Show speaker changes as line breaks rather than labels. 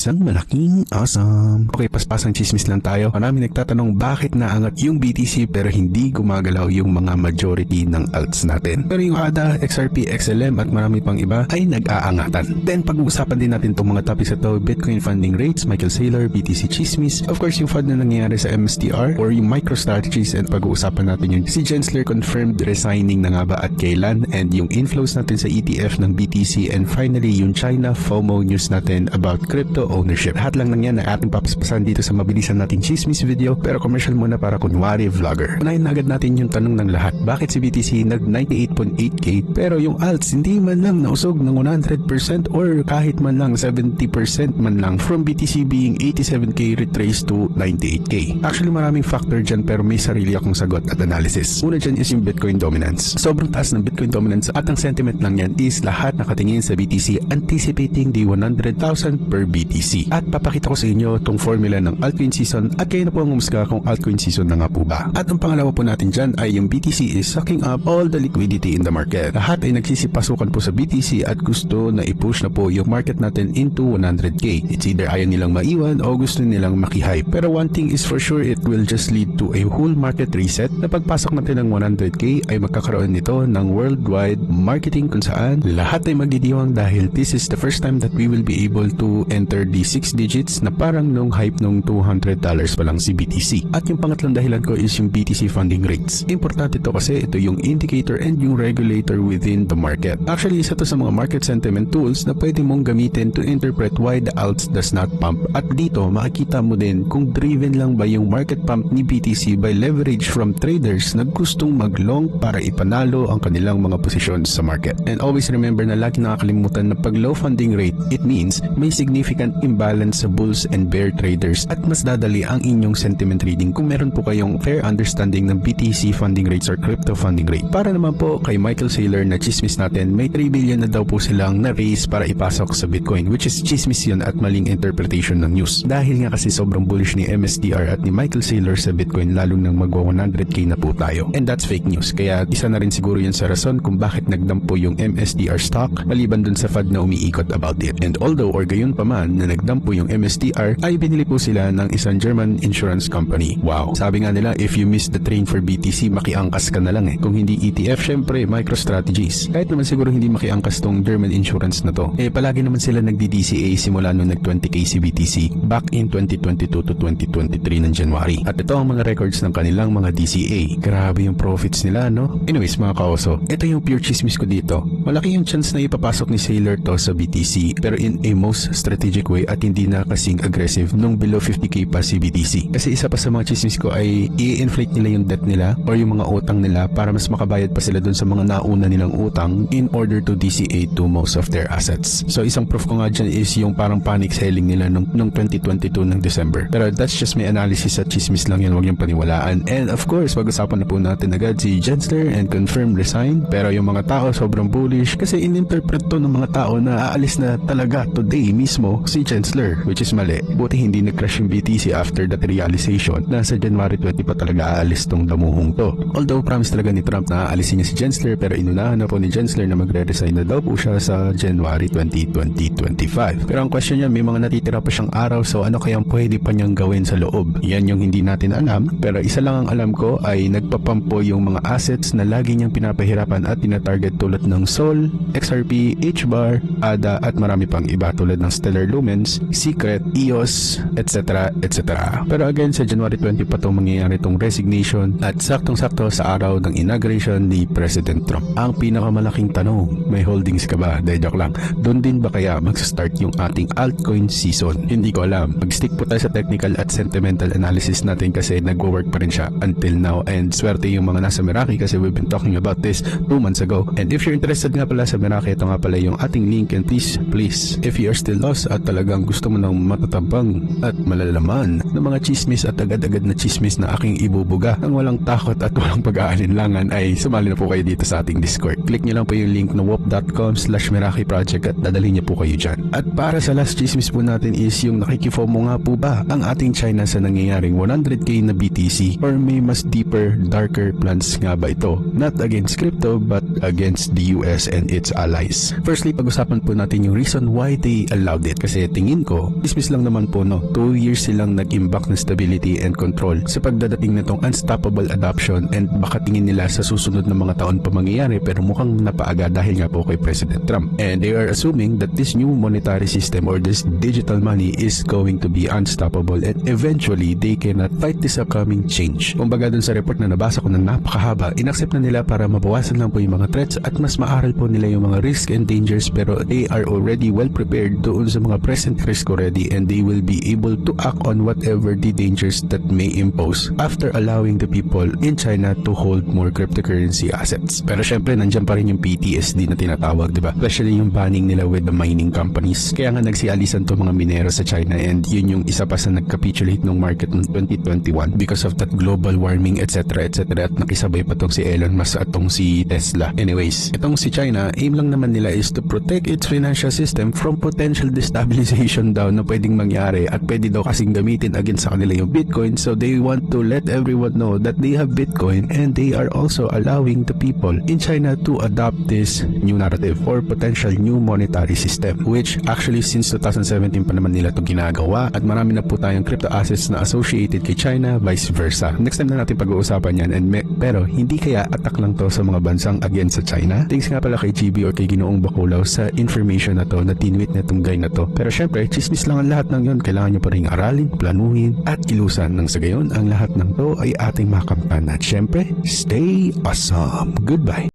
Isang malaking awesome. Okay, paspasang chismis lang tayo. Marami nagtatanong bakit naangat yung BTC pero hindi gumagalaw yung mga majority ng alts natin. Pero yung ADA, XRP, XLM at marami pang iba ay nag-aangatan. Then pag-uusapan din natin itong mga topics ito, Bitcoin funding rates, Michael Saylor, BTC chismis, of course yung FUD na nangyayari sa MSTR or yung MicroStrategies, and pag-uusapan natin yung si Gensler confirmed resigning na nga ba at kailan, and yung inflows natin sa ETF ng BTC, and finally yung China FOMO news natin about crypto ownership. Lahat lang ng yan na ating papaspasan dito sa mabilisan nating chismis video, pero commercial muna para kunwari vlogger. Unahin na agad natin yung tanong ng lahat. Bakit si BTC nag 98.8k pero yung alts hindi man lang nausog ng 100% or kahit man lang 70% man lang, from BTC being 87k retraced to 98k? Actually maraming factor dyan pero may sarili akong sagot at analysis. Una dyan is yung Bitcoin dominance. Sobrang taas ng Bitcoin dominance at ang sentiment lang yan is lahat nakatingin sa BTC anticipating the 100,000 per BTC. At papakita ko sa inyo itong formula ng altcoin season at kayo na po ang umusga kung altcoin season na nga po ba. At ang pangalawa po natin dyan ay yung BTC is sucking up all the liquidity in the market. Lahat ay nagsisipasukan po sa BTC at gusto na i-push na po yung market natin into 100k. It's either ayaw nilang maiwan o gusto nilang maki-hype. Pero one thing is for sure, it will just lead to a whole market reset na pagpasok natin ng 100k ay magkakaroon nito ng worldwide marketing kung saan lahat ay magdidiwang dahil this is the first time that we will be able to enter the 6 digits na parang nung hype nung $200 pa lang si BTC. At yung pangatlong dahilan ko is yung BTC funding rates. Importante ito kasi ito yung indicator and yung regulator within the market. Actually, isa to sa mga market sentiment tools na pwede mong gamitin to interpret why the alts does not pump. At dito, makikita mo din kung driven lang ba yung market pump ni BTC by leverage from traders na gustong mag-long para ipanalo ang kanilang mga positions sa market. And always remember na lagi nakakalimutan na pag low funding rate, it means may significant imbalance sa bulls and bear traders at mas dadali ang inyong sentiment reading kung meron po kayong fair understanding ng BTC funding rates or crypto funding rate. Para naman po kay Michael Saylor na chismis natin, may 3 billion na daw po silang na-raise para ipasok sa Bitcoin, which is chismis yun at maling interpretation ng news. Dahil nga kasi sobrang bullish ni MSTR at ni Michael Saylor sa Bitcoin, lalong nang magwa 100k na po tayo. And that's fake news. Kaya isa na rin siguro yun sa rason kung bakit nagdampo yung MSTR stock maliban dun sa FUD na umiikot about it. And although or gayon pa man na nagdampo yung MSTR, ay binili po sila ng isang German insurance company. Wow. Sabi nga nila, if you miss the train for BTC, makiangkas ka na lang eh. Kung hindi ETF, syempre, MicroStrategies. Kahit naman siguro hindi makiangkas tong German insurance na to. Eh, palagi naman sila nagdi-DCA simula nung nag-20k si BTC back in 2022 to 2023 ng January. At ito ang mga records ng kanilang mga DCA. Grabe yung profits nila, no? Anyways, mga kaoso, ito yung pure chismis ko dito. Malaki yung chance na ipapasok ni Saylor to sa BTC, pero in a most strategic way at hindi na kasing aggressive nung below 50k pa si BTC. Kasi isa pa sa mga chismis ko ay i-inflate nila yung debt nila or yung mga utang nila para mas makabayad pa sila dun sa mga nauna nilang utang in order to DCA to most of their assets. So isang proof ko nga dyan is yung parang panic selling nila nung 2022 ng December. Pero that's just my analysis at chismis lang yan, huwag yung paniwalaan. And of course, pag-usapan na po natin agad si Gensler and confirmed resigned. Pero yung mga tao sobrang bullish kasi in-interpret to ng mga tao na aalis na talaga today mismo si Gensler, which is mali. Buti hindi nag-crash yung BTC after that realization na sa January 20 pa talaga aalis tong damuhong to. Although promise talaga ni Trump na aalisin niya si Gensler, pero inunahan na po ni Gensler na magre-resign na daw po siya sa January 20, 2025. Pero ang question niya, may mga natitira pa siyang araw, so ano kayang pwede pa niyang gawin sa loob? Yan yung hindi natin alam, pero isa lang ang alam ko ay nagpapampo yung mga assets na lagi niyang pinapahirapan at tinatarget tulad ng Sol, XRP, HBAR, ADA at marami pang iba tulad ng Stellar Lumens, Secret, EOS, etc. etc. Pero again, sa January 20 pa itong mangyayari itong resignation at saktong-sakto sa araw ng inauguration ni President Trump. Ang pinakamalaking tanong, may holdings ka ba? Dahil joke lang, doon din ba kaya mag-start yung ating altcoin season? Hindi ko alam. Mag-stick po tayo sa technical at sentimental analysis natin kasi nag-work pa rin siya until now, and swerte yung mga nasa Meraki kasi we've been talking about this 2 months ago. And if you're interested nga pala sa Meraki, ito nga pala yung ating link, and please, if you are still lost at talagang gusto mo ng matatabang at malalaman ng mga chismis at agad-agad na chismis na aking ibubuga nang walang takot at walang pag-aalinlangan, ay sumali na po kayo dito sa ating Discord. Click nyo lang po yung link na wop.com/Meraki Project at dadalhin niyo po kayo dyan. At para sa last chismis po natin is yung nakikifomo nga po ba ang ating China sa nangyayaring 100k na BTC, or may mas deeper, darker plans nga ba ito? Not against crypto but against the US and its allies. Firstly, pag-usapan po natin yung reason why they allowed it. Kasi tingin ko, dismiss lang naman po no, 2 years silang nag-imbak ng stability and control sa pagdadating na tong unstoppable adoption, and baka tingin nila sa susunod na mga taon pa mangyayari pero mukhang napaaga dahil nga po kay President Trump. And they are assuming that this new monetary system or this digital money is going to be unstoppable and eventually they cannot fight this upcoming change. Kumbaga dun sa report na nabasa ko na napakahaba, inaccept na nila para mabawasan lang po yung mga threats at mas maaral po nila yung mga risk and dangers, pero they are already well prepared doon sa mga present risk already, and they will be able to act on whatever the dangers that may impose after allowing the people in China to hold more cryptocurrency assets. Pero syempre nandiyan pa rin yung PTSD na tinatawag, di ba? Especially yung banning nila with the mining companies. Kaya nga nagsialisan to mga minero sa China, and yun yung isa pa sa nagcapitulate ng market noong 2021 because of that global warming etc. etc. At nakisabay pa tong si Elon Musk at tong si Tesla. Anyways, itong si China, aim lang naman nila is to protect its financial system from potential destabilization daw na pwedeng mangyari, at pwede daw kasing gamitin against sa kanila yung Bitcoin, so they want to let everyone know that they have Bitcoin and they are also allowing the people in China to adopt this new narrative or potential new monetary system, which actually since 2017 pa naman nila ito ginagawa, at marami na po tayong crypto assets na associated kay China, vice versa. Next time na natin pag-uusapan yan, pero hindi kaya attack lang to sa mga bansang against sa China? Thanks nga pala kay GB or kay Ginoong Bakulaw sa information na to na tinweet na itong guy na to. Pero syempre, chismis lang ang lahat ng yun. Kailangan nyo pa rin aralin, planuhin, at ilusan. Nang sa gayon, ang lahat ng to ay ating makamtan. At syempre, stay awesome. Goodbye.